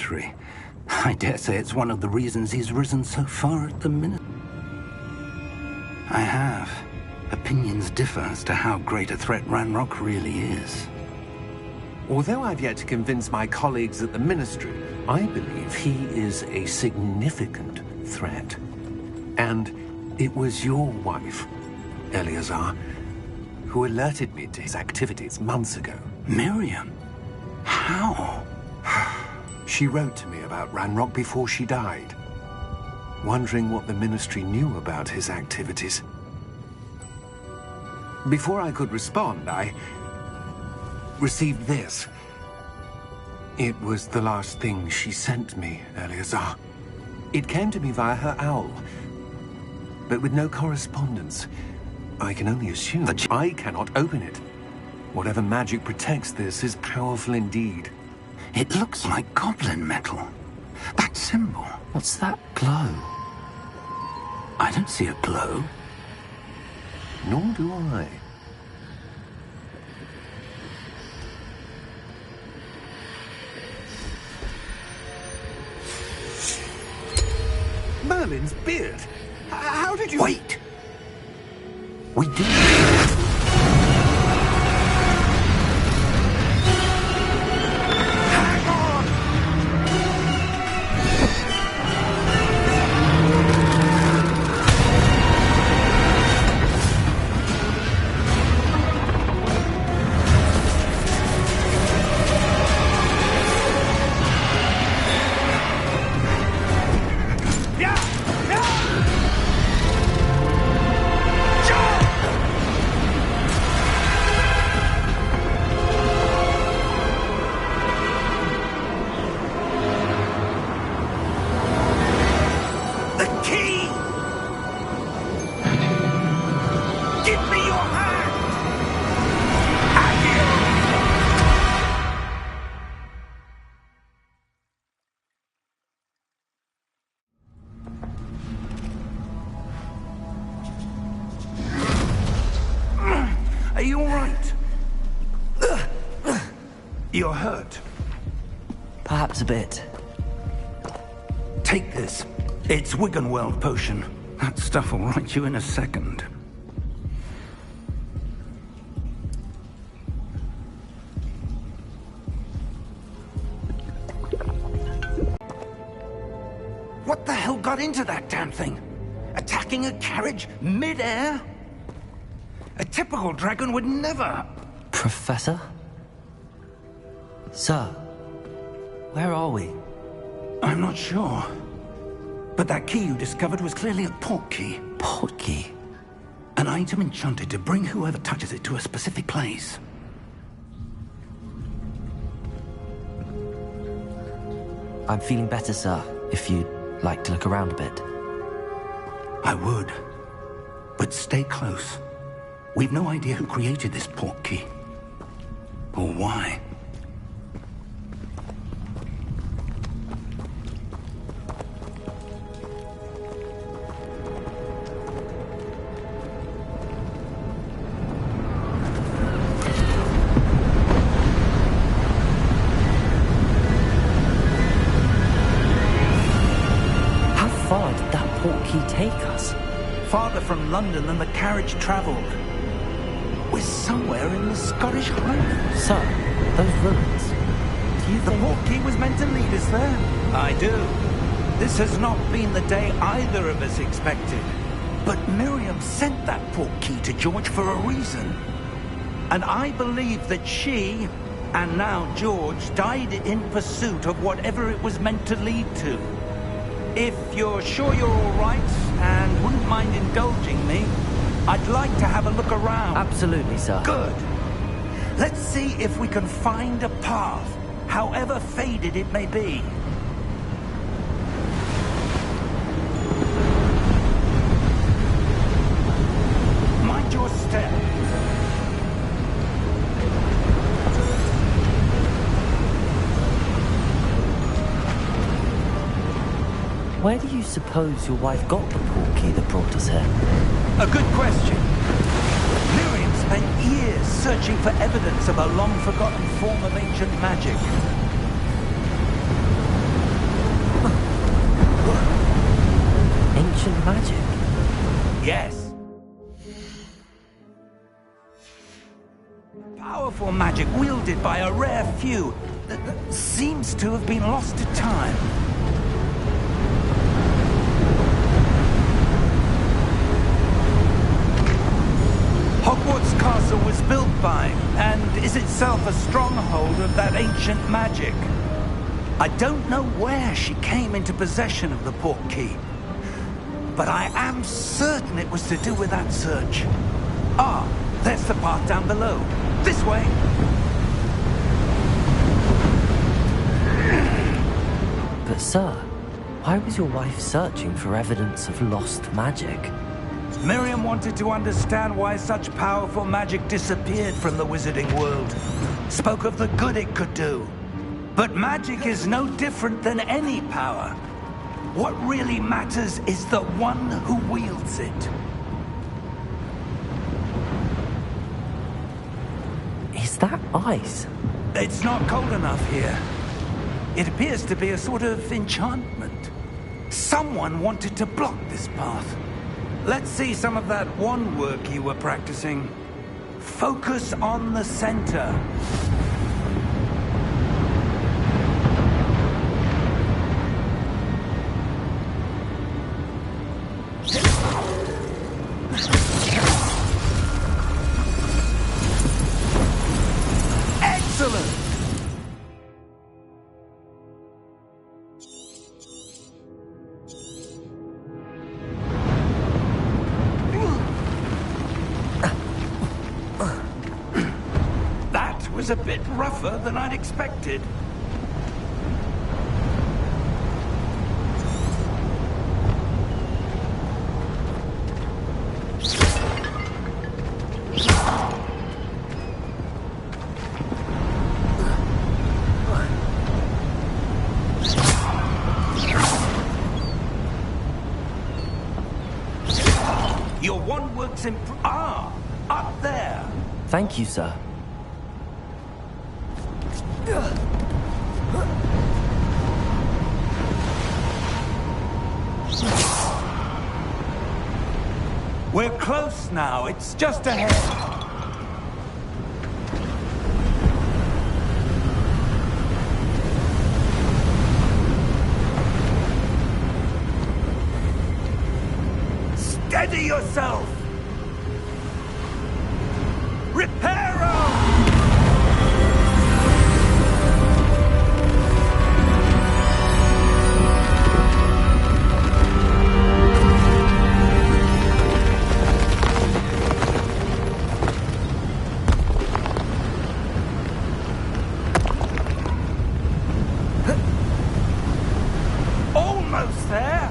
military. I dare say it's one of the reasons he's risen so far at the minute. I have. Opinions differ as to how great a threat Ranrock really is. Although I've yet to convince my colleagues at the Ministry, I believe he is a significant threat. And it was your wife, Eleazar, who alerted me to his activities months ago. Miriam? How? She wrote to me about Ranrock before she died, wondering what the Ministry knew about his activities. Before I could respond, I received this. It was the last thing she sent me, Eleazar. It came to me via her owl, but with no correspondence. I can only assume that I cannot open it. Whatever magic protects this is powerful indeed. It looks like goblin metal. That symbol. What's that glow? I don't see a glow. Nor do I. Merlin's beard. How did you... Wait! We did. Are you all right? You're hurt. Perhaps a bit. Take this. It's Wiggenweld potion. That stuff will right you in a second. What the hell got into that damn thing? Attacking a carriage mid-air? A typical dragon would never... Professor? Sir, where are we? I'm not sure. But that key you discovered was clearly a port key. Port key? An item enchanted to bring whoever touches it to a specific place. I'm feeling better, sir, if you'd like to look around a bit. I would. But stay close. We've no idea who created this port key. Or why. How far did that port key take us? Farther from London than the carriage traveled. We're somewhere in the Scottish Highlands. Sir, those ruins. Do you The think... port key was meant to lead us there. I do. This has not been the day either of us expected. But Miriam sent that port key to George for a reason. And I believe that she, and now George, died in pursuit of whatever it was meant to lead to. If you're sure you're all right, and wouldn't mind indulging me, I'd like to have a look around. Absolutely, sir. Good. Let's see if we can find a path, however faded it may be. Mind your step. Where do you suppose your wife got the port key that brought us here? A good question. Miriam spent years searching for evidence of a long-forgotten form of ancient magic. magic? Yes. Powerful magic wielded by a rare few that seems to have been lost to time. Hogwarts Castle was built by, and is itself a stronghold of that ancient magic. I don't know where she came into possession of the portkey, but I am certain it was to do with that search. Ah, there's the path down below. This way! But sir, why was your wife searching for evidence of lost magic? Miriam wanted to understand why such powerful magic disappeared from the wizarding world. Spoke of the good it could do. But magic is no different than any power. What really matters is the one who wields it. Is that ice? It's not cold enough here. It appears to be a sort of enchantment. Someone wanted to block this path. Let's see some of that wand work you were practicing. Focus on the center. Excellent! That was a bit rougher than I'd expected. Your wand works in... up there! Thank you, sir. We're close now. It's just ahead. Steady yourself! Reparo! Almost there!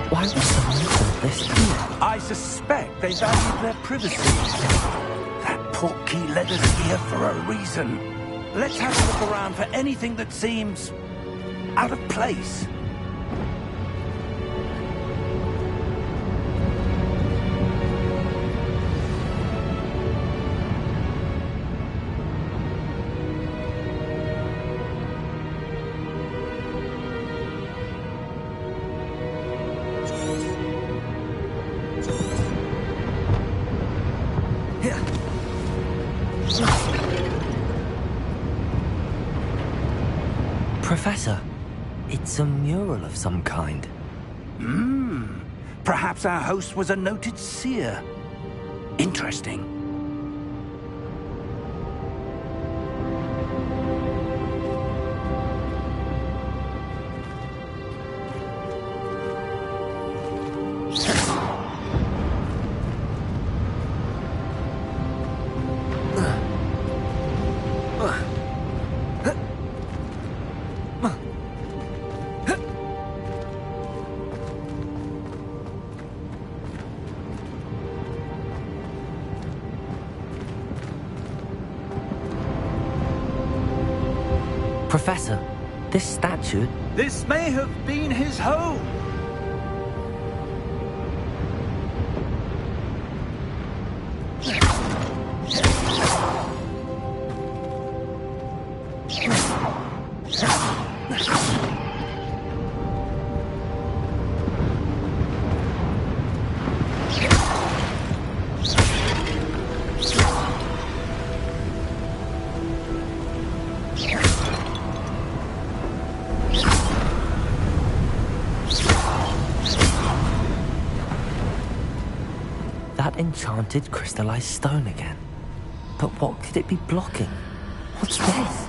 Why would someone put this here? I suspect they valued their privacy. That portkey led us here for a reason. Let's have a look around for anything that seems out of place. Professor, it's a mural of some kind. Perhaps our host was a noted seer. Interesting. Professor, this statue, This may have been his home. That enchanted crystallized stone again. But what could it be blocking? What's this?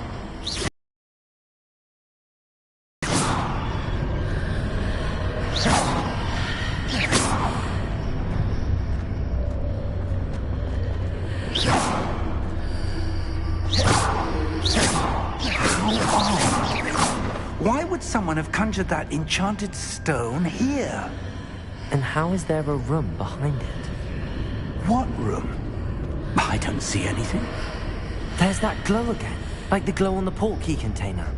Why would someone have conjured that enchanted stone here? And how is there a room behind it? What room? I don't see anything. There's that glow again, like the glow on the portkey container.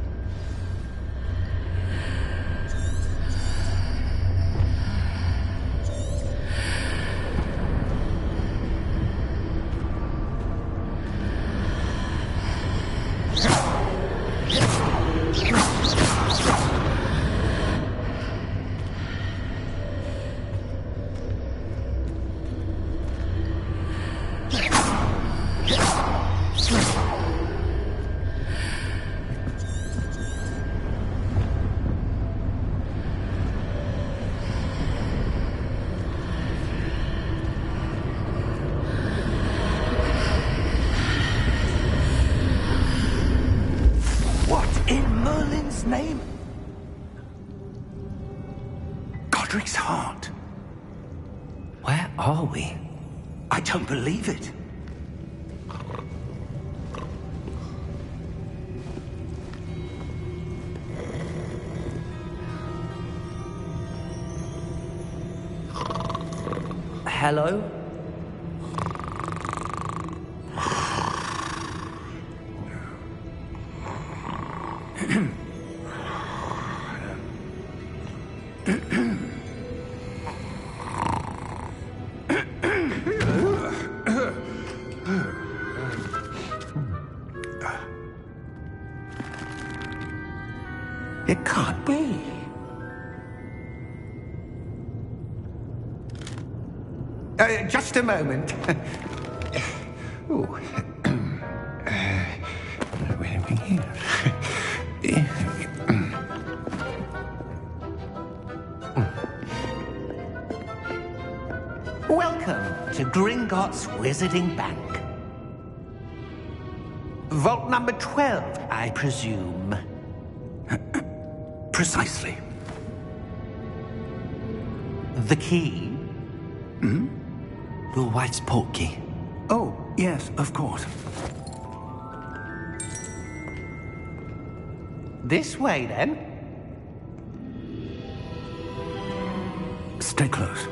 Name? Godric's heart. Where are we? I don't believe it. Hello? It can't be. Just a moment. Ooh. Where are we here? Welcome to Gringotts Wizarding Bank. Vault number 12, I presume. Precisely. The key? Hmm? Your wife's portkey. Oh, yes, of course. This way, then. Stay close.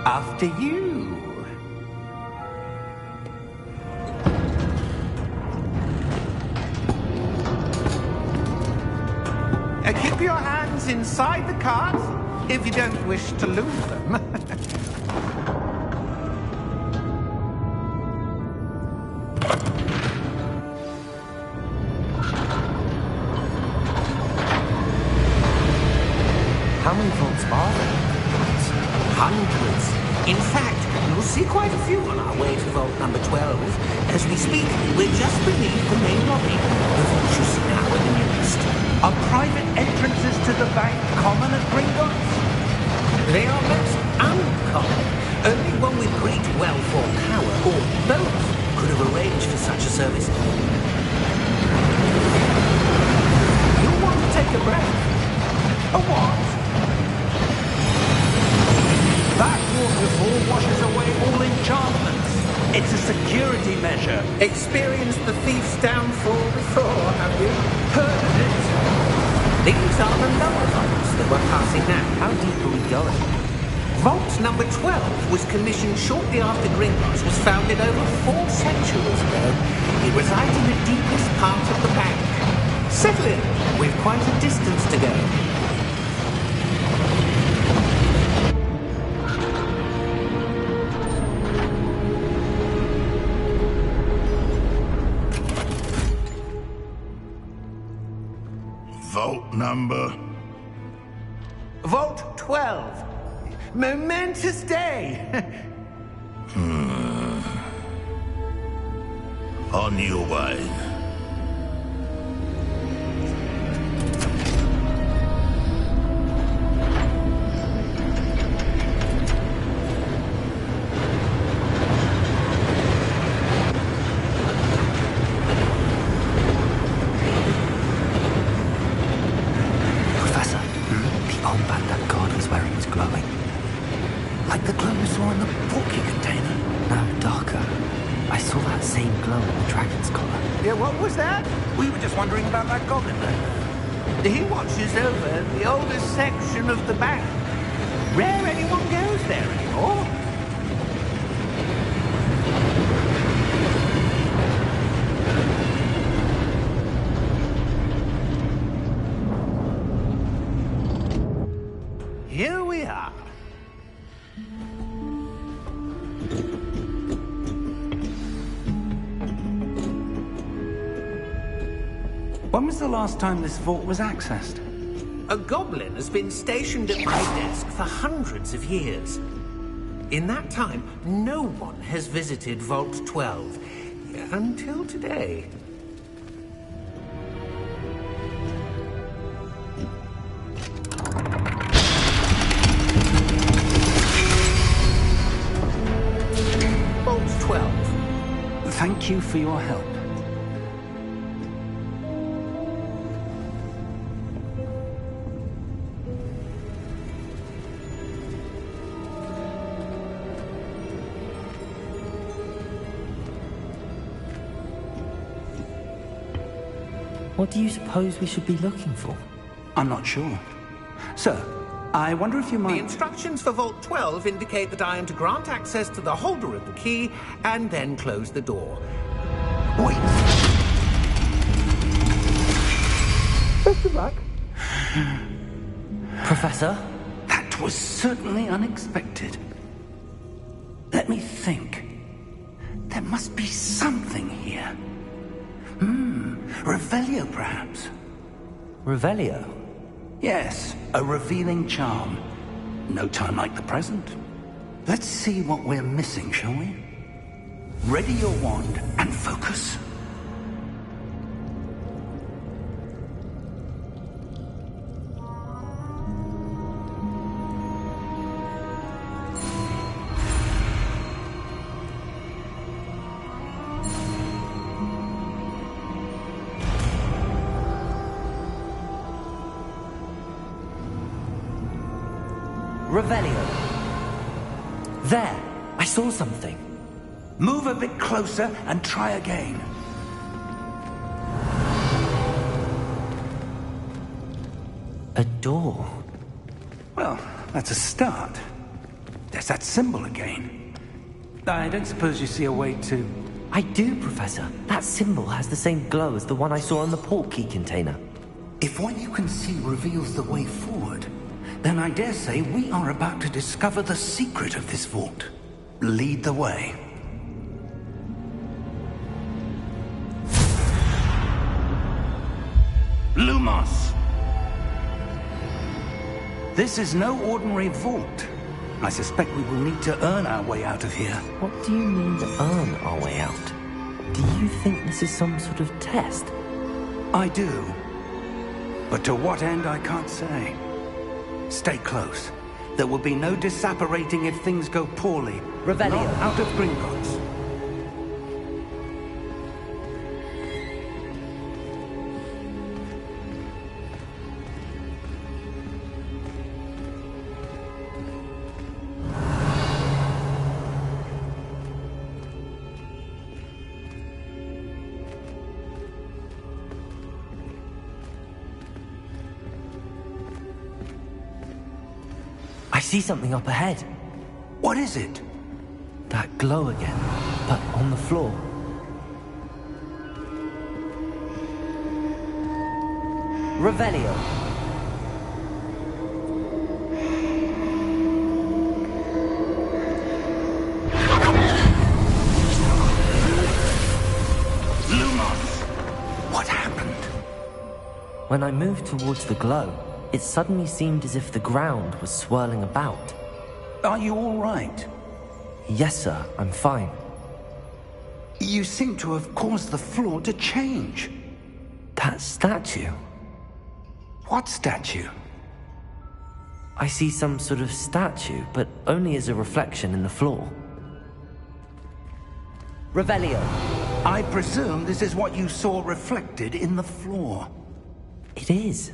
After you. Keep your hands inside the cart if you don't wish to lose them. How many vaults are there? Hundreds. In fact, you'll see quite a few on our way to vault number 12. As we speak, we're just beneath the main lobby. The vaults you see now are the newest. Are private entrances to the bank common at Gringotts? They are most uncommon. Only one with great wealth or power, or both, could have arranged for such a service. You'll want to take a breath. A what? That waterfall washes away all enchantments. It's a security measure. Experienced the thief's downfall before, have you? Heard of it? These are the lower vaults that we're passing now. How deep are we going? Vault number 12 was commissioned shortly after Gringotts was founded over 4 centuries ago. It resides in the deepest part of the bank. Settle in. We've quite a distance to go. Vault number? Vault 12. Momentous day. On your way. Professor, the armband that guard was wearing is glowing. Like the glow we saw in the porky container. No, darker. I saw that same glow in the dragon's collar. Yeah, what was that? We were just wondering about that goblin there. He watches over the oldest section of the bank. Rare anyone goes there anymore. Here we are. When was the last time this vault was accessed? A goblin has been stationed at my desk for hundreds of years. In that time, no one has visited Vault 12. Until today. Vault 12. Thank you for your help. What do you suppose we should be looking for? I'm not sure. Sir, I wonder if you The might... instructions for Vault 12 indicate that I am to grant access to the holder of the key and then close the door. Wait. Best of luck. Professor? That was certainly unexpected. Let me think. There must be something here. Revelio, perhaps? Revelio? Yes, a revealing charm. No time like the present. Let's see what we're missing, shall we? Ready your wand and focus. Revelio. There! I saw something. Move a bit closer and try again. A door. Well, that's a start. There's that symbol again. I don't suppose you see a way to... I do, Professor. That symbol has the same glow as the one I saw in the portkey container. If what you can see reveals the way forward, then I dare say we are about to discover the secret of this vault. Lead the way. Lumos! This is no ordinary vault. I suspect we will need to earn our way out of here. What do you mean, earn our way out? Do you think this is some sort of test? I do. But to what end, I can't say. Stay close. There will be no disapparating if things go poorly. Revelio. Not out of Gringotts. I see something up ahead. What is it? That glow again, but on the floor. Revelio. What happened? When I moved towards the glow, it suddenly seemed as if the ground was swirling about. Are you all right? Yes, sir, I'm fine. You seem to have caused the floor to change. That statue. What statue? I see some sort of statue, but only as a reflection in the floor. Revelio. I presume this is what you saw reflected in the floor. It is.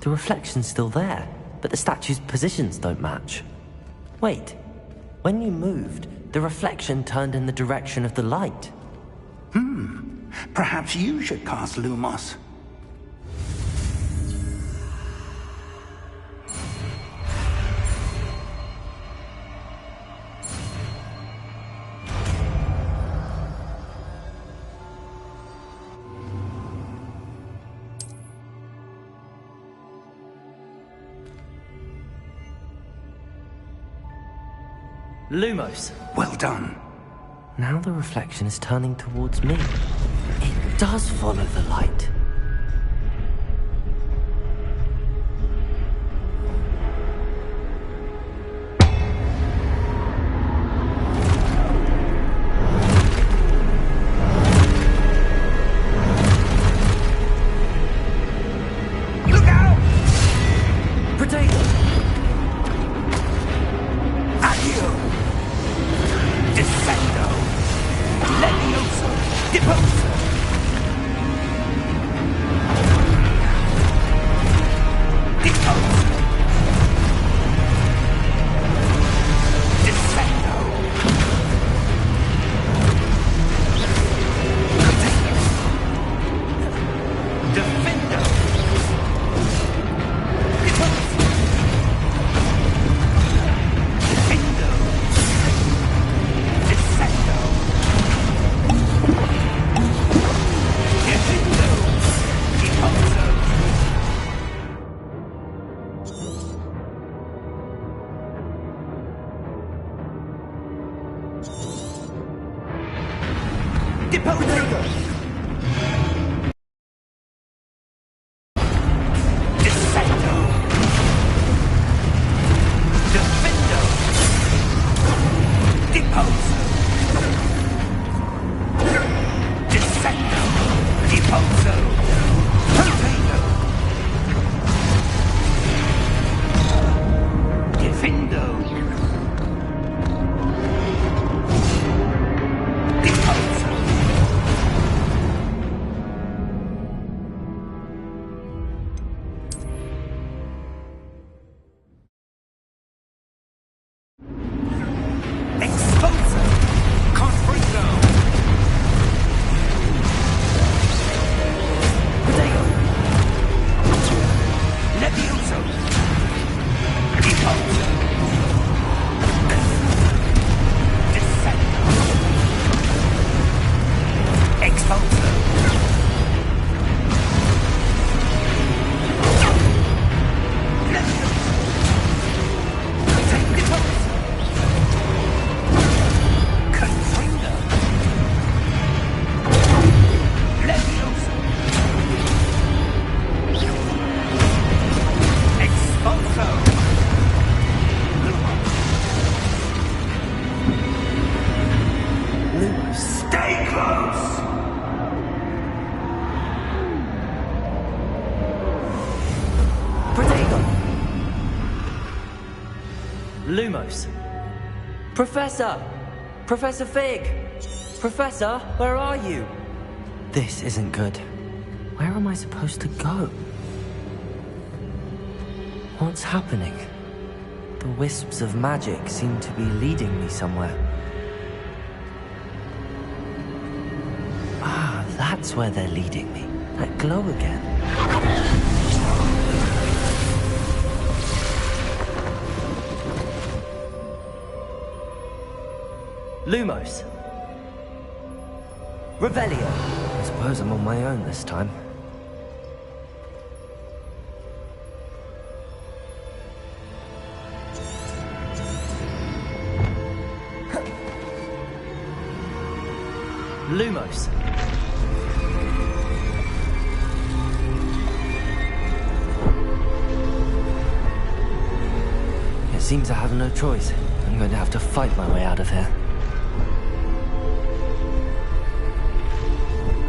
The reflection's still there, but the statue's positions don't match. Wait. When you moved, the reflection turned in the direction of the light. Perhaps you should cast Lumos. Lumos. Well done. Now the reflection is turning towards me. It does follow the light. Look out! Potato! Accio! Descendo! Levioso! Deposo! Deposo! Descendo! Defendo! Deposo! Defendo! Descendo! Defendo! Deposo! Deposo! Descendo! Defendo! Deposo! Descendo! Deposo! Potato! Defendo! Deposo! Exposo! Confringo! Potato! Levioso! Deposo! Descendo! Exposo! Levioso! Deposo! Confringo! Levioso! Exposo! Lumos. Stay close! Potato! Lumos. Professor! Professor Fig! Professor, where are you? This isn't good. Where am I supposed to go? What's happening? The wisps of magic seem to be leading me somewhere. Ah, that's where they're leading me. That glow again. Lumos. Revelio. I suppose I'm on my own this time. Lumos. It seems I have no choice. I'm going to have to fight my way out of here.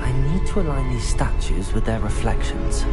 I need to align these statues with their reflections.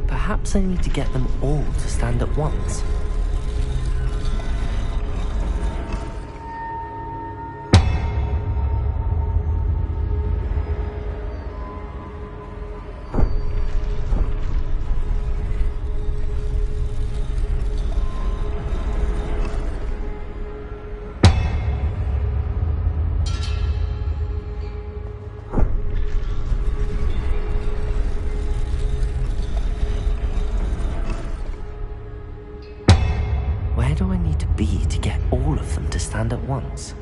Perhaps I need to get them all to stand at once. Where do I need to be to get all of them to stand at once?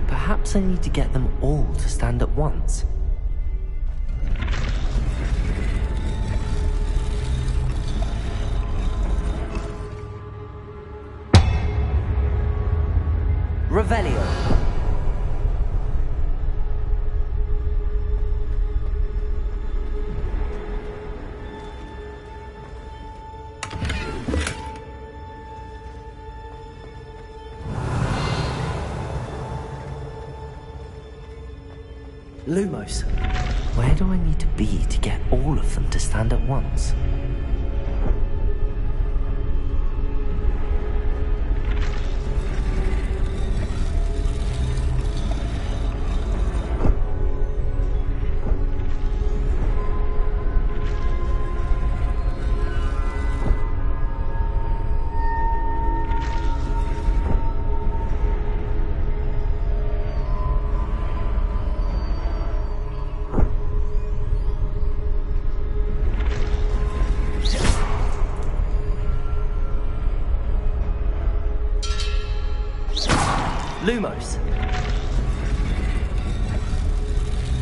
Perhaps I need to get them all to stand at once. Revelio. Lumos. Where do I need to be to get all of them to stand at once? Lumos.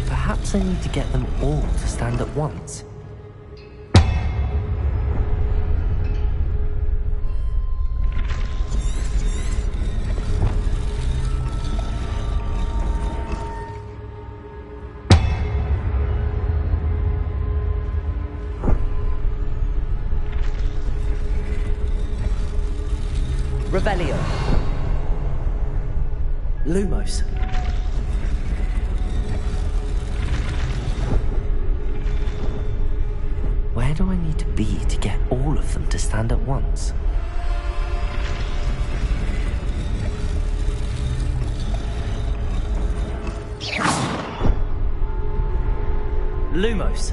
Perhaps I need to get them all to stand at once. Revelio. Lumos. Where do I need to be to get all of them to stand at once? Lumos.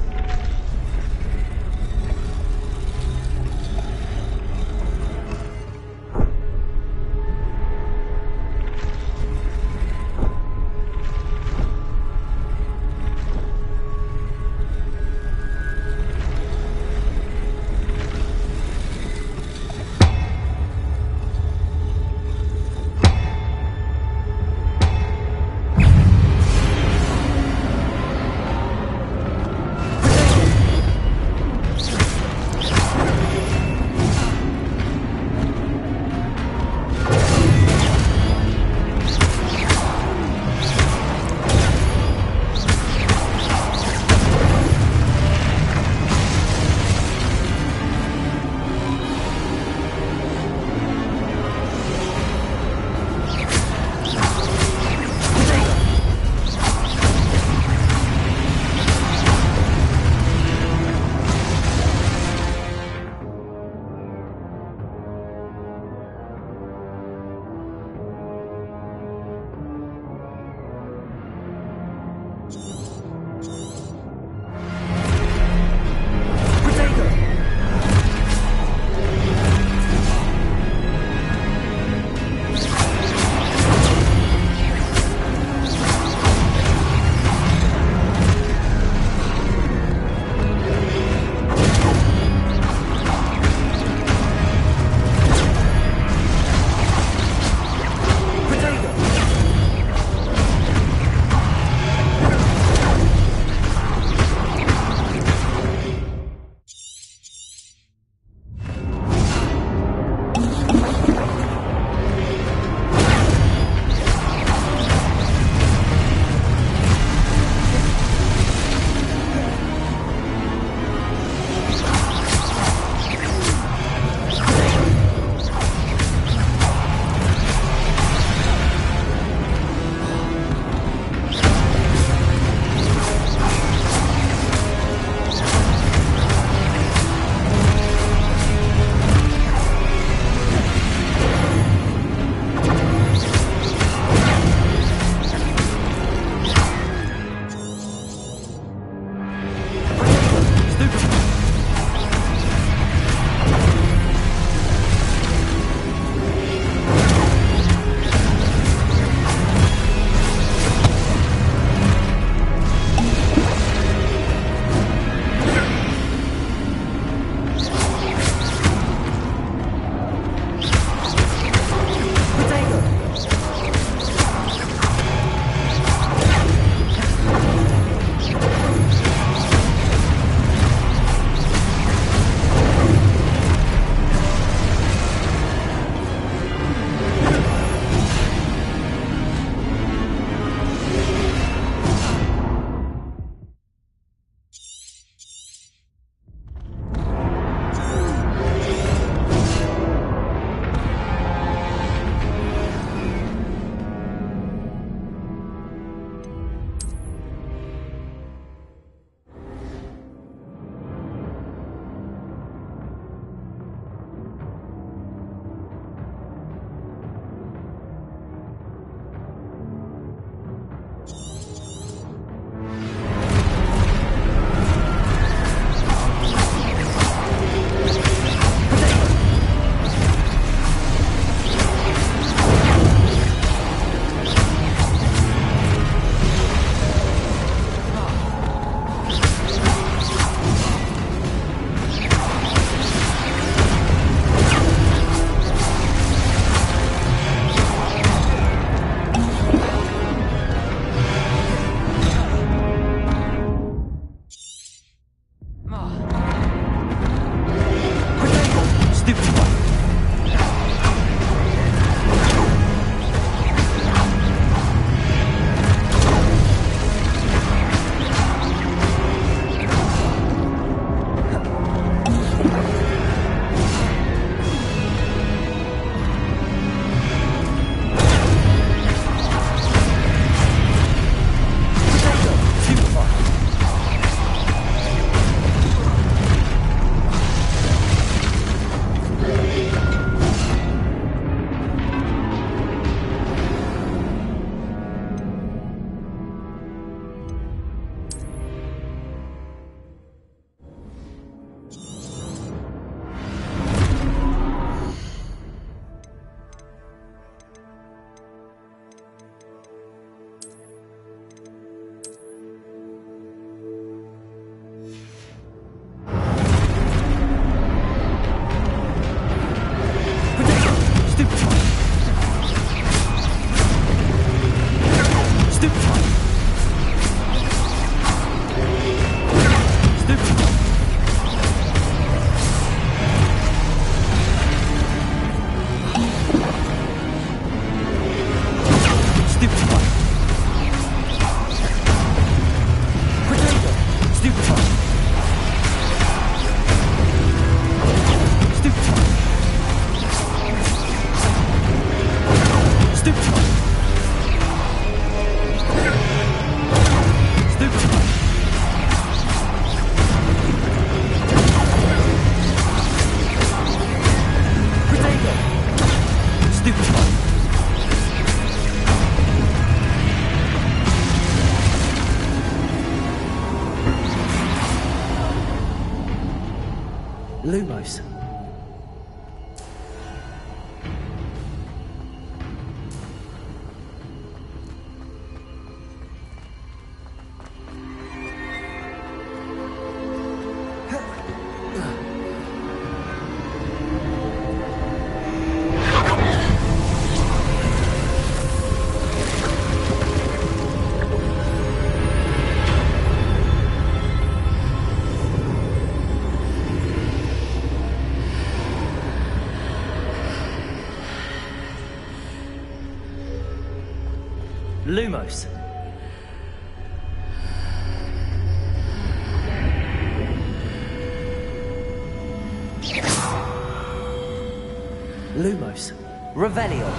Lumos. Lumos. Lumos. Revelio.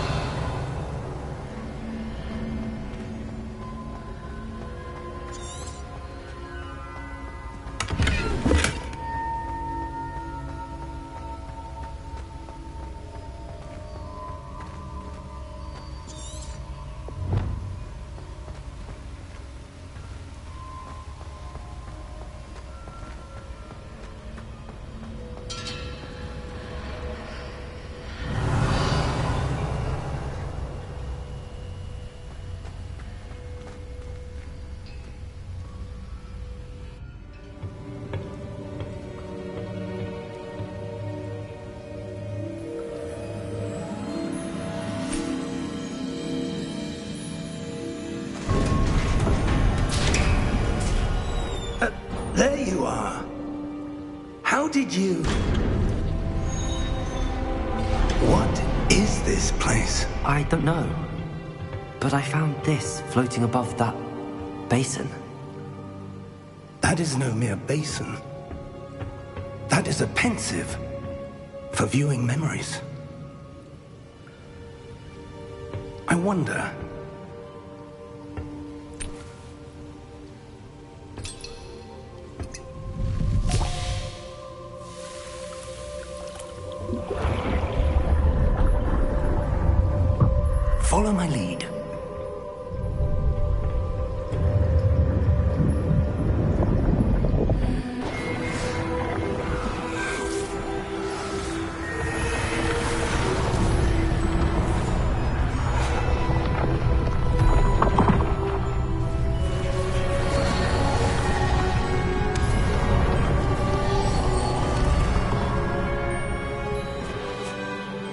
There you are. How did you... What is this place? I don't know. But I found this floating above that basin. That is no mere basin. That is a pensive for viewing memories. I wonder... Follow my lead.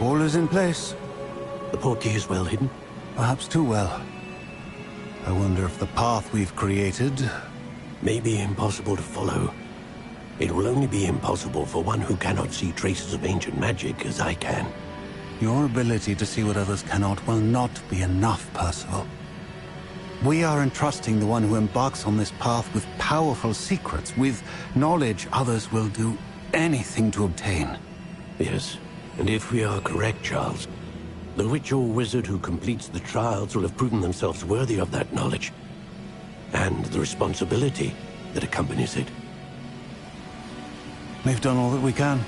All is in place. The portkey is well hidden. Perhaps too well. I wonder if the path we've created... May be impossible to follow. It will only be impossible for one who cannot see traces of ancient magic as I can. Your ability to see what others cannot will not be enough, Percival. We are entrusting the one who embarks on this path with powerful secrets, with knowledge others will do anything to obtain. Yes, and if we are correct, Charles, the witch or wizard who completes the trials will have proven themselves worthy of that knowledge, and the responsibility that accompanies it. We've done all that we can.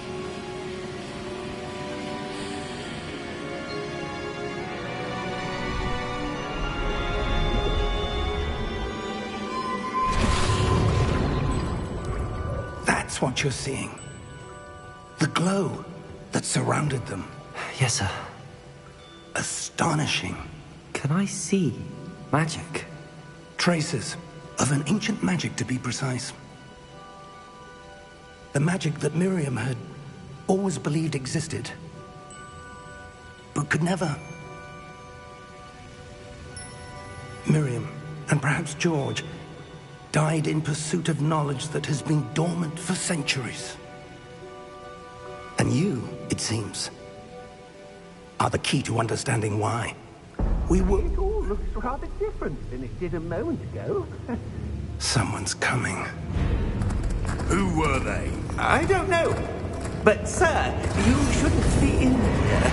That's what you're seeing. The glow that surrounded them. Yes, sir. Astonishing. Can I see magic? Traces of an ancient magic, to be precise. The magic that Miriam had always believed existed, but could never. Miriam, and perhaps George, died in pursuit of knowledge that has been dormant for centuries. And you, it seems, are the key to understanding why. We were... It all looks rather different than it did a moment ago. Someone's coming. Who were they? I don't know. But, sir, you shouldn't be in here.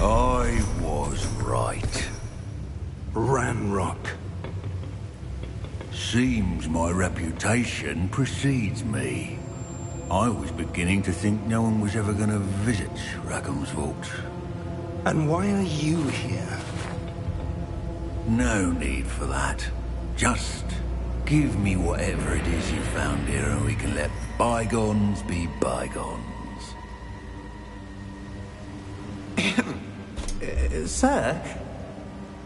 I was right. Ranrock. Seems my reputation precedes me. I was beginning to think no one was ever going to visit Rackham's Vault. And why are you here? No need for that. Just Give me whatever it is you found here and we can let bygones be bygones. Sir,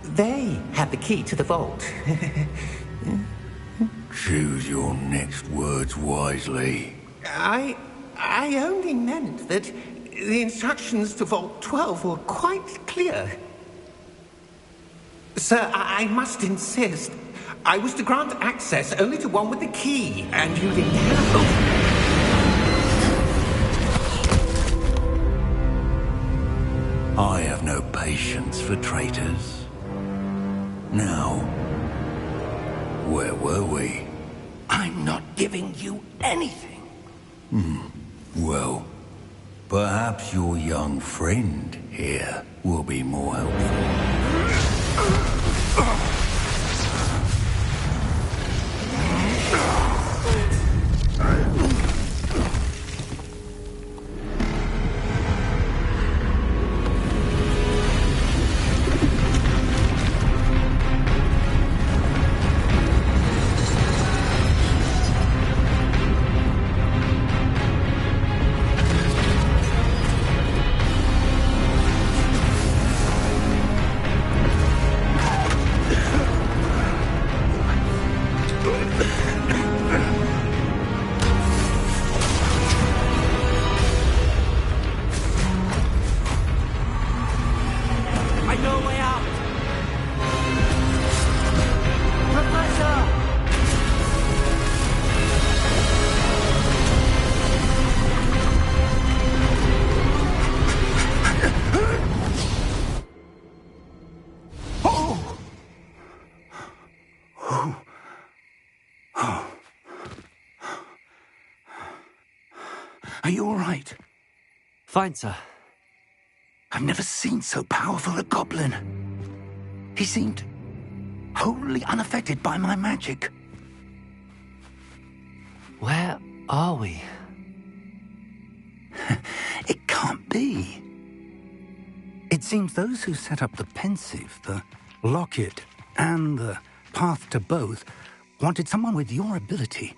they have the key to the vault. Choose your next words wisely. I only meant that the instructions to Vault 12 were quite clear. Sir, I must insist. I was to grant access only to one with the key, and you didn't have. I have no patience for traitors. Now, where were we? I'm not giving you anything. Well, perhaps your young friend here will be more helpful. Are you all right? Fine, sir. I've never seen so powerful a goblin. He seemed wholly unaffected by my magic. Where are we? It can't be. It seems those who set up the pensive, the locket, and the path to both wanted someone with your ability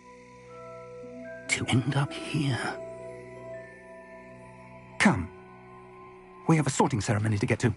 to end up here. Come. We have a sorting ceremony to get to.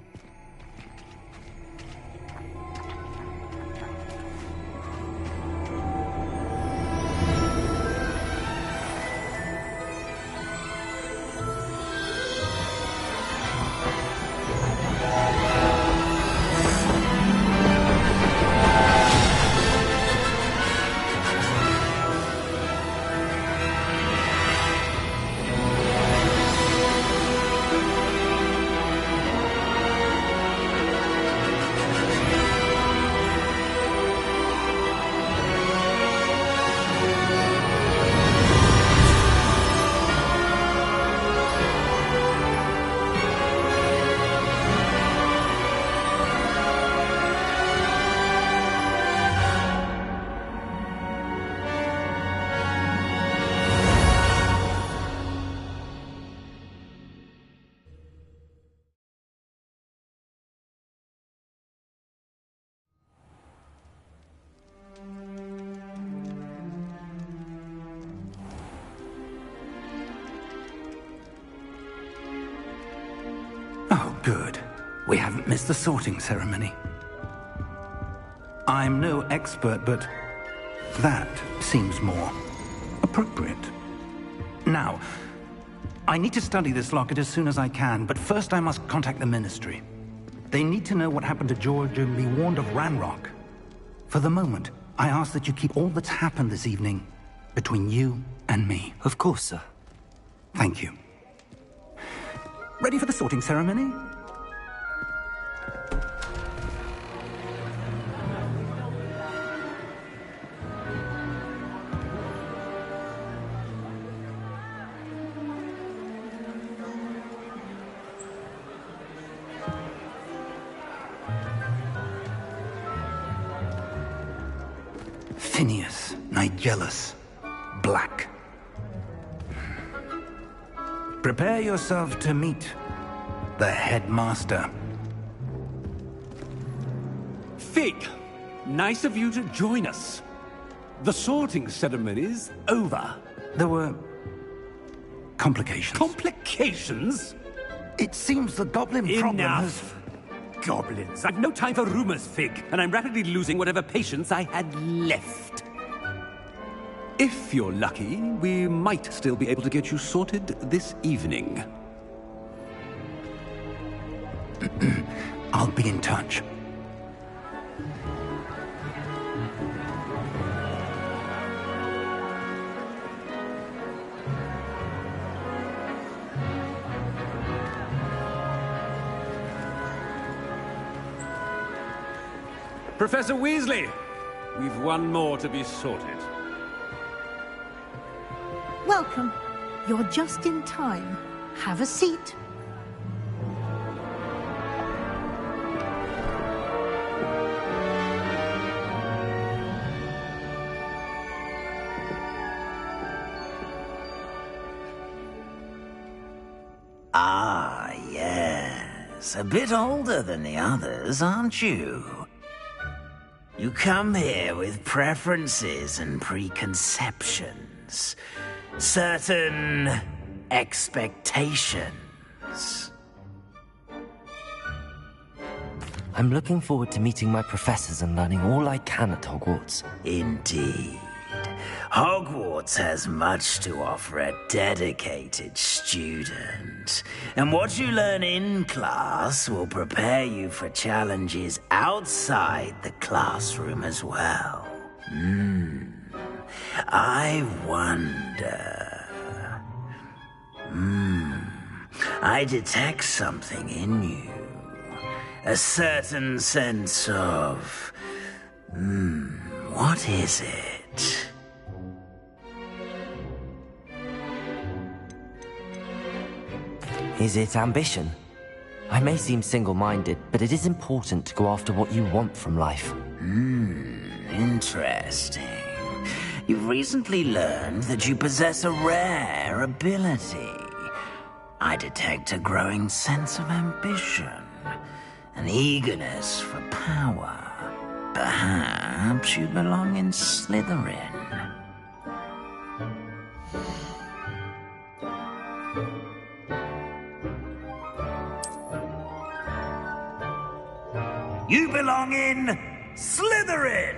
Oh, good. We haven't missed the sorting ceremony. I'm no expert, but that seems more appropriate. Now, I need to study this locket as soon as I can, but first I must contact the Ministry. They need to know what happened to George and be warned of Ranrock. For the moment, I ask that you keep all that's happened this evening between you and me. Of course, sir. Thank you. Ready for the sorting ceremony? Phineas, Nigellus, Black. Prepare yourself to meet the headmaster. Fig, nice of you to join us. The sorting ceremony's over. There were complications. Complications? It seems the goblin problem has... Enough! Goblins. I've no time for rumors, Fig, and I'm rapidly losing whatever patience I had left. If you're lucky, we might still be able to get you sorted this evening. I'll be in touch. Professor Weasley, we've one more to be sorted. Welcome. You're just in time. Have a seat. Ah, yes. A bit older than the others, aren't you? You come here with preferences and preconceptions. Certain expectations. I'm looking forward to meeting my professors and learning all I can at Hogwarts. Indeed. Hogwarts has much to offer a dedicated student. And what you learn in class will prepare you for challenges outside the classroom as well. I wonder... I detect something in you. A certain sense of... what is it? Is it ambition? I may seem single-minded, but it is important to go after what you want from life. Interesting. You've recently learned that you possess a rare ability. I detect a growing sense of ambition, an eagerness for power. Perhaps you belong in Slytherin. You belong in Slytherin!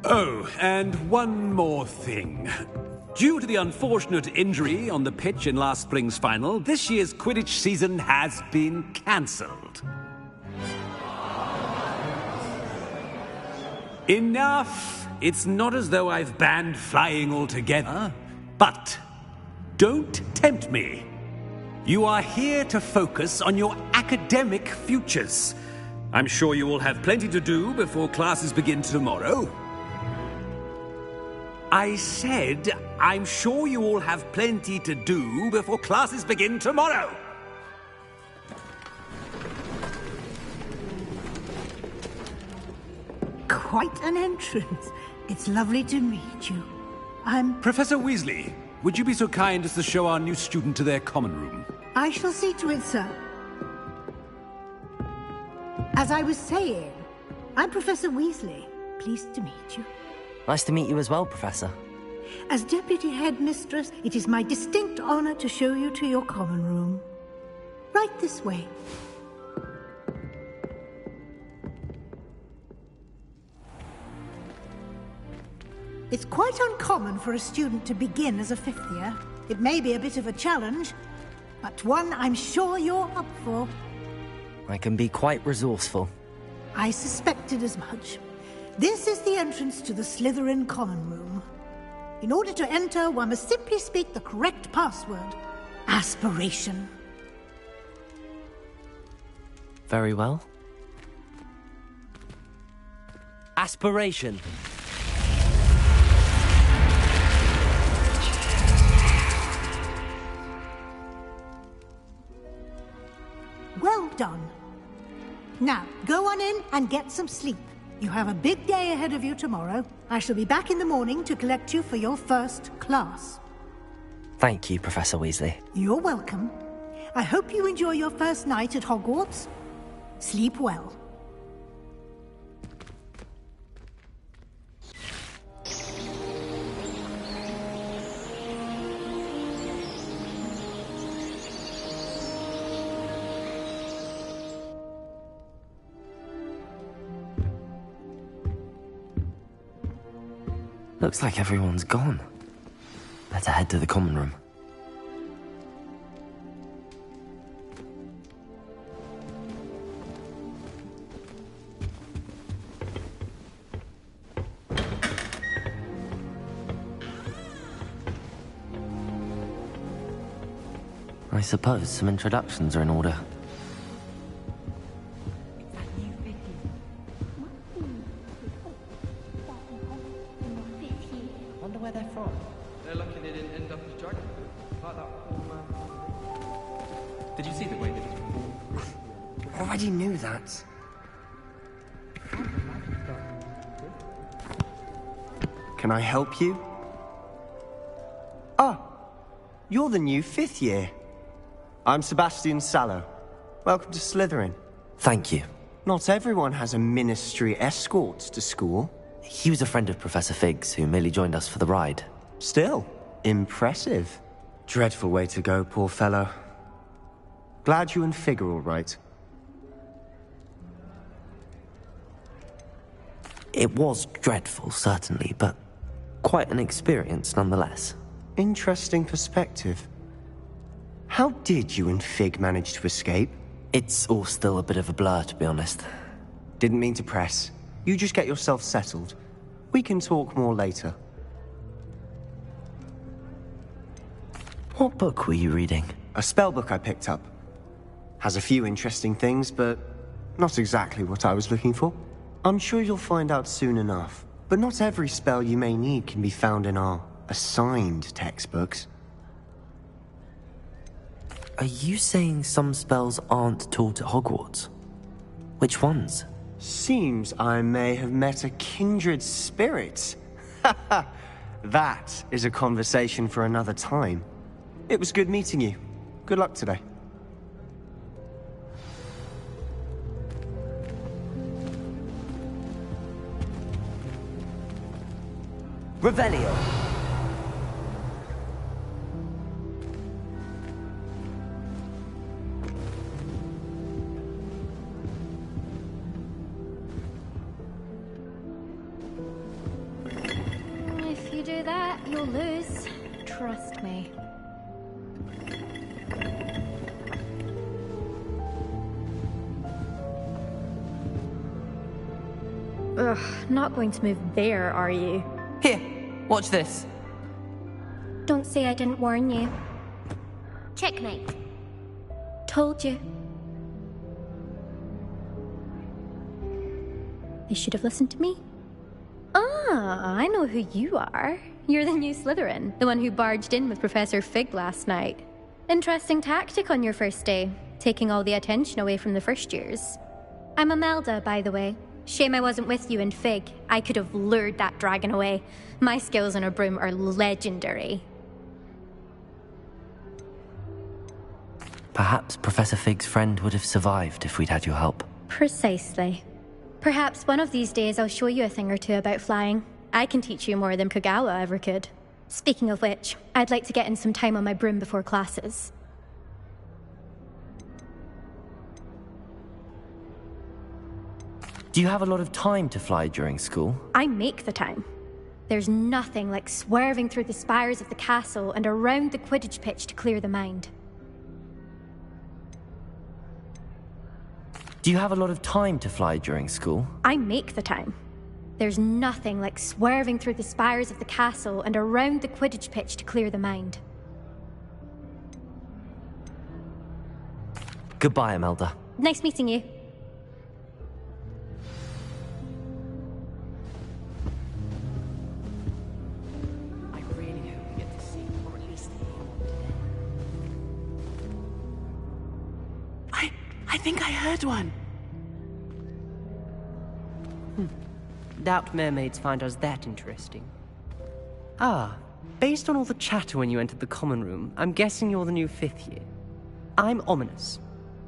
Oh, and one more thing. Due to the unfortunate injury on the pitch in last spring's final, this year's Quidditch season has been cancelled. Enough! It's not as though I've banned flying altogether. But don't tempt me. You are here to focus on your academic futures. I'm sure you will have plenty to do before classes begin tomorrow. I said, I'm sure you all have plenty to do before classes begin tomorrow. Quite an entrance. It's lovely to meet you. I'm... Professor Weasley, would you be so kind as to show our new student to their common room? I shall see to it, sir. As I was saying, I'm Professor Weasley. Pleased to meet you. Nice to meet you as well, Professor. As Deputy Headmistress, it is my distinct honor to show you to your common room. Right this way. It's quite uncommon for a student to begin as a fifth year. It may be a bit of a challenge, but one I'm sure you're up for. I can be quite resourceful. I suspected as much. This is the entrance to the Slytherin common room. In order to enter, one must simply speak the correct password. Aspiration. Very well. Aspiration. Well done. Now, go on in and get some sleep. You have a big day ahead of you tomorrow. I shall be back in the morning to collect you for your first class. Thank you, Professor Weasley. You're welcome. I hope you enjoy your first night at Hogwarts. Sleep well. Looks like everyone's gone. Better head to the common room. I suppose some introductions are in order. Wonder where they're from. They're lucky they didn't end up as dragon. Like that poor man. Did you see the way that he Already knew that. Can I help you? Ah, you're the new 5th year. I'm Sebastian Sallow. Welcome to Slytherin. Thank you. Not everyone has a ministry escort to school. He was a friend of Professor Fig's who merely joined us for the ride. Still, impressive. Dreadful way to go, poor fellow. Glad you and Fig are all right. It was dreadful, certainly, but quite an experience nonetheless. Interesting perspective. How did you and Fig manage to escape? It's all still a bit of a blur, to be honest. Didn't mean to press. You just get yourself settled. We can talk more later. What book were you reading? A spell book I picked up. Has a few interesting things, but not exactly what I was looking for. I'm sure you'll find out soon enough. But not every spell you may need can be found in our assigned textbooks. Are you saying some spells aren't taught at Hogwarts? Which ones? Seems I may have met a kindred spirit. That is a conversation for another time. It was good meeting you. Good luck today. Revelio! If you do that, you'll lose. Trust me. Ugh, not going to move there, are you? Here, watch this. Don't say I didn't warn you. Checkmate. Told you. You should have listened to me. Ah, I know who you are. You're the new Slytherin, the one who barged in with Professor Fig last night. Interesting tactic on your first day, taking all the attention away from the first years. I'm Imelda, by the way. Shame I wasn't with you in Fig. I could have lured that dragon away. My skills on a broom are legendary. Perhaps Professor Fig's friend would have survived if we'd had your help. Precisely. Perhaps one of these days I'll show you a thing or two about flying. I can teach you more than Kogawa ever could. Speaking of which, I'd like to get in some time on my broom before classes. Do you have a lot of time to fly during school? I make the time. There's nothing like swerving through the spires of the castle and around the Quidditch pitch to clear the mind. Do you have a lot of time to fly during school? I make the time. There's nothing like swerving through the spires of the castle and around the Quidditch pitch to clear the mind. Goodbye, Imelda. Nice meeting you. I really hope we get to see, or at least I think I heard one. Doubt mermaids find us that interesting. Ah, based on all the chatter when you entered the common room, I'm guessing you're the new 5th year. I'm Ominous.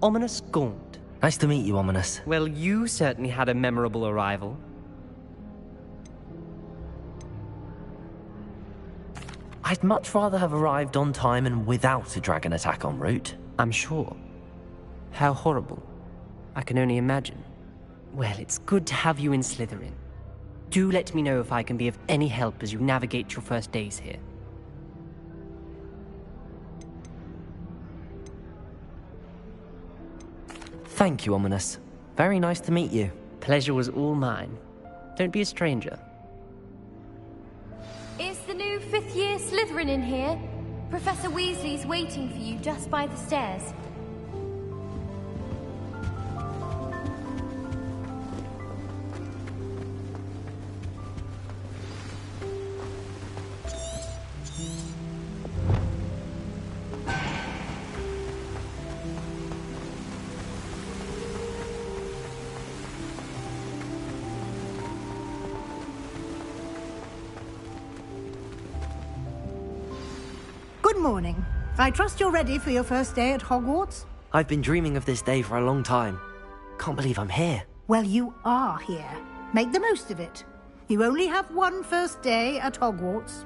Ominous Gaunt. Nice to meet you, Ominous. Well, you certainly had a memorable arrival. I'd much rather have arrived on time and without a dragon attack en route. I'm sure. How horrible. I can only imagine. Well, it's good to have you in Slytherin. Do let me know if I can be of any help as you navigate your first days here. Thank you, Ominous. Very nice to meet you. Pleasure was all mine. Don't be a stranger. Is the new 5th year Slytherin in here? Professor Weasley's waiting for you just by the stairs. Good morning. I trust you're ready for your first day at Hogwarts? I've been dreaming of this day for a long time. Can't believe I'm here. Well, you are here. Make the most of it. You only have one first day at Hogwarts.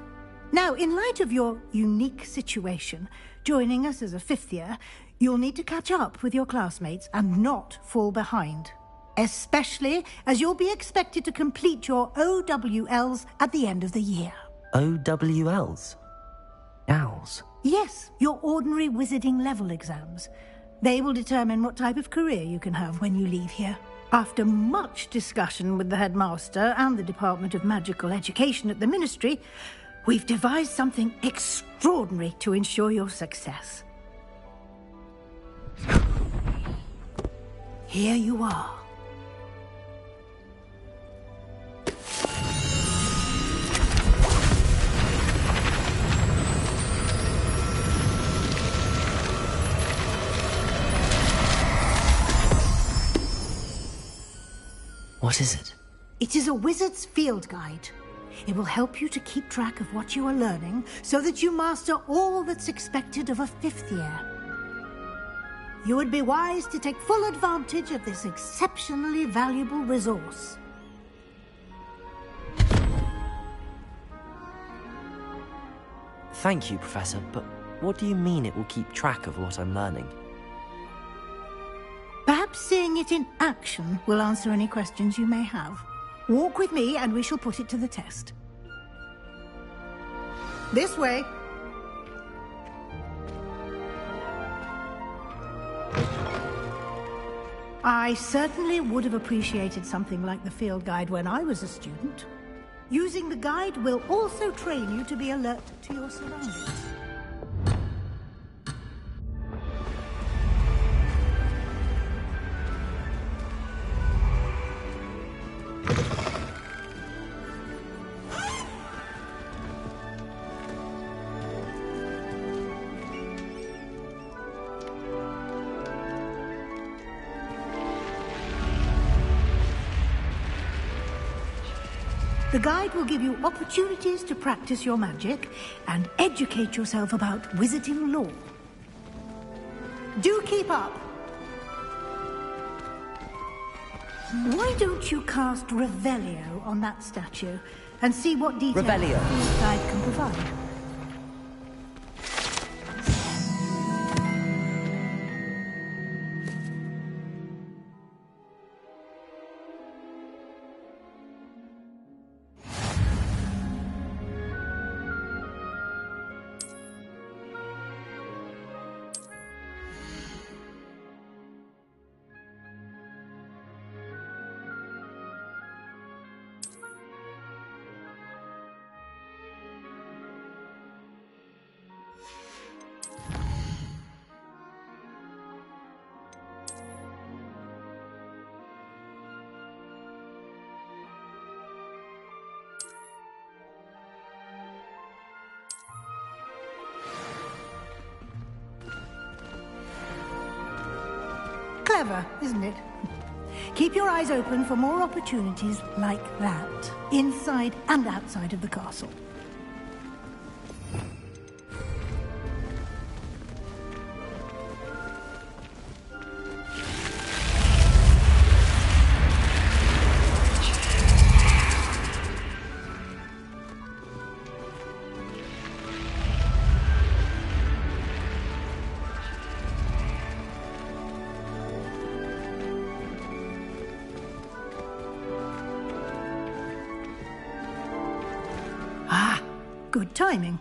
Now, in light of your unique situation, joining us as a 5th year, you'll need to catch up with your classmates and not fall behind. Especially as you'll be expected to complete your OWLs at the end of the year. OWLs? Owls? Yes, your ordinary wizarding level exams. They will determine what type of career you can have when you leave here. After much discussion with the headmaster and the Department of Magical Education at the Ministry, we've devised something extraordinary to ensure your success. Here you are. What is it? It is a wizard's field guide. It will help you to keep track of what you are learning so that you master all that's expected of a 5th year. You would be wise to take full advantage of this exceptionally valuable resource. Thank you, Professor, but what do you mean it will keep track of what I'm learning? Perhaps seeing it in action will answer any questions you may have. Walk with me and we shall put it to the test. This way. I certainly would have appreciated something like the field guide when I was a student. Using the guide will also train you to be alert to your surroundings. The guide will give you opportunities to practice your magic and educate yourself about wizarding lore. Do keep up. Why don't you cast Revelio on that statue and see what details the field guide can provide? Clever, isn't it? Keep your eyes open for more opportunities like that, inside and outside of the castle. Good timing.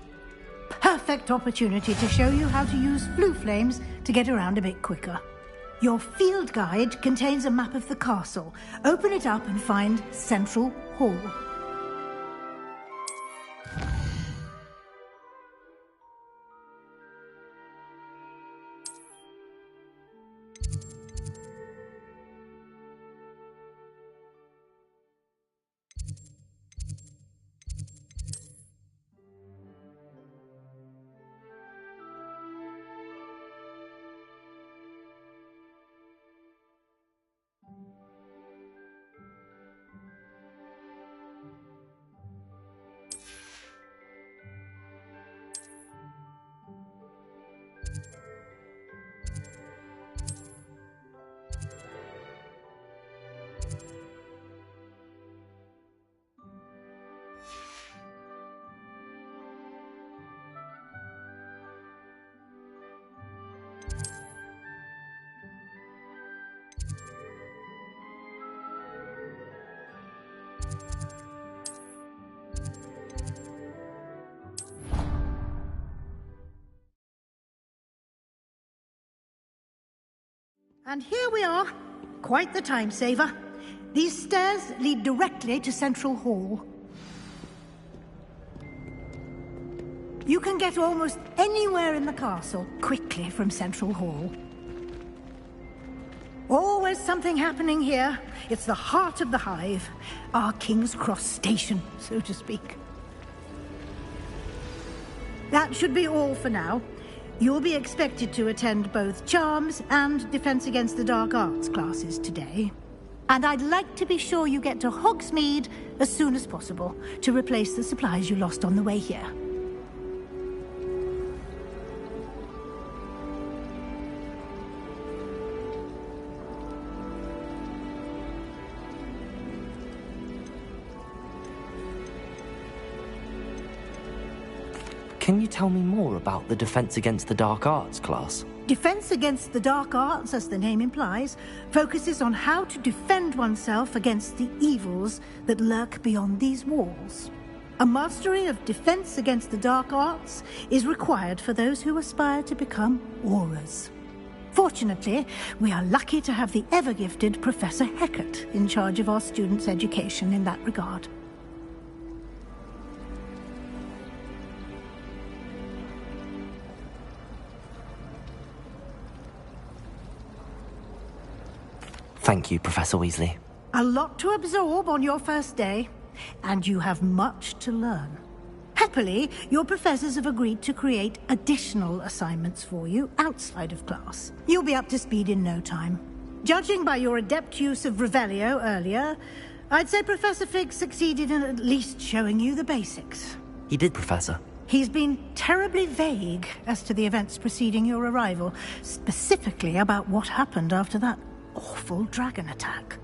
Perfect opportunity to show you how to use flue flames to get around a bit quicker. Your field guide contains a map of the castle. Open it up and find Central Hall. And here we are. Quite the time saver. These stairs lead directly to Central Hall. You can get almost anywhere in the castle quickly from Central Hall. Always something happening here. It's the heart of the hive. Our King's Cross station, so to speak. That should be all for now. You'll be expected to attend both Charms and Defense Against the Dark Arts classes today. And I'd like to be sure you get to Hogsmeade as soon as possible to replace the supplies you lost on the way here. Can you tell me more about the Defense Against the Dark Arts class? Defense Against the Dark Arts, as the name implies, focuses on how to defend oneself against the evils that lurk beyond these walls. A mastery of Defense Against the Dark Arts is required for those who aspire to become Aurors. Fortunately, we are lucky to have the ever-gifted Professor Hecat in charge of our students' education in that regard. Thank you, Professor Weasley. A lot to absorb on your first day, and you have much to learn. Happily, your professors have agreed to create additional assignments for you outside of class. You'll be up to speed in no time. Judging by your adept use of Revelio earlier, I'd say Professor Fig succeeded in at least showing you the basics. He did, Professor. He's been terribly vague as to the events preceding your arrival, specifically about what happened after that awful dragon attack.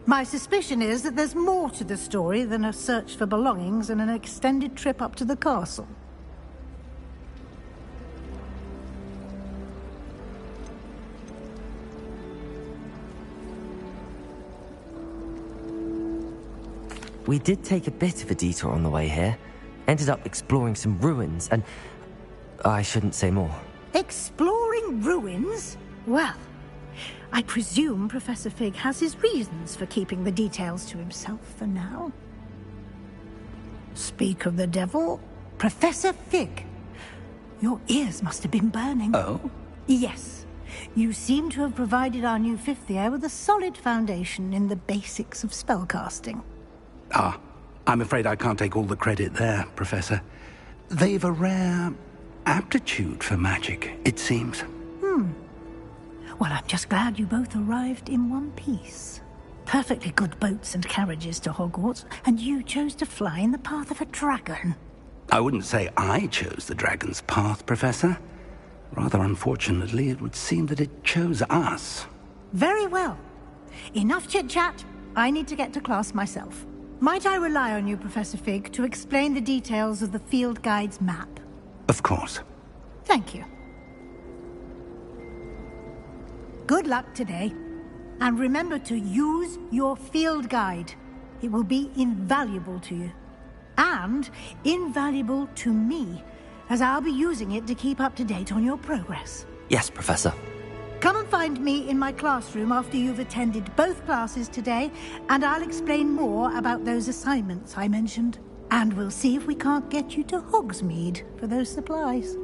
My suspicion is that there's more to the story than a search for belongings and an extended trip up to the castle. We did take a bit of a detour on the way here. Ended up exploring some ruins and... I shouldn't say more. Exploring ruins? Well, I presume Professor Fig has his reasons for keeping the details to himself for now. Speak of the devil, Professor Fig. Your ears must have been burning. Oh? Yes. You seem to have provided our new fifth year with a solid foundation in the basics of spellcasting. Ah, I'm afraid I can't take all the credit there, Professor. They've a rare aptitude for magic, it seems. Well, I'm just glad you both arrived in one piece. perfectly good boats and carriages to Hogwarts, and you chose to fly in the path of a dragon. I wouldn't say I chose the dragon's path, Professor. Rather unfortunately, it would seem that it chose us. Very well. Enough chit-chat. I need to get to class myself. Might I rely on you, Professor Fig, to explain the details of the field guide's map? Of course. Thank you. Good luck today. And remember to use your field guide. It will be invaluable to you. And invaluable to me, as I'll be using it to keep up to date on your progress. Yes, Professor. Come and find me in my classroom after you've attended both classes today, and I'll explain more about those assignments I mentioned. And we'll see if we can't get you to Hogsmeade for those supplies.